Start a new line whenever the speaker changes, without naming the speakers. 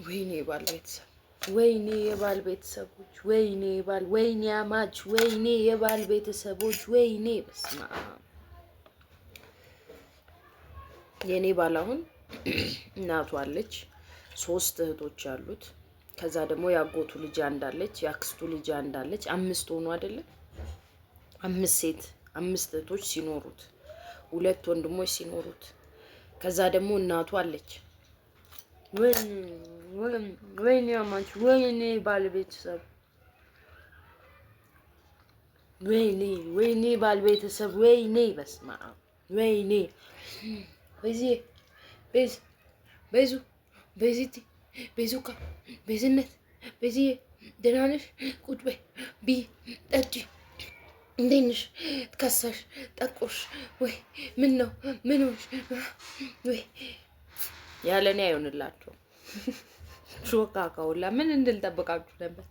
ወይኔ የባል ቤተሰብ ወይኔ የባል ቤተሰቦች ወይኔ የባል ወይኔ አማች ወይኔ የባል ቤተሰቦች ወይኔ በስመ አብ የኔ ባል አሁን እናቱ አለች 3 እህቶች አሉት ከዛ ደግሞ ያጎቱ ልጅ አንዳለች ያክስቱ ልጅ አንዳለች 5 ሆኖ አይደለ 5 ሴት 5 እህቶች ሲኖሩት 2 ወንድሞች ሲኖሩት ከዛ ደግሞ እናቱ አለች ወይኔ አማች ወይኔ ባል ቤተሰብ ወይኔ ባል ቤተሰብ ወይኔ በስመ አብ ወይኔ በዚቲ በዙካ በዝነት በዚህ ደህና ነሽ ቁጭ በይ ጠጪ እንዴት ነሽ ትከሳሽ ጠቆርሽ ወይ ምን ነው ምን ሆንሽ ወይ ያለኔ አይሆንላችሁ ሾካካውላ ምን እንድልጠብቃችሁ ነበር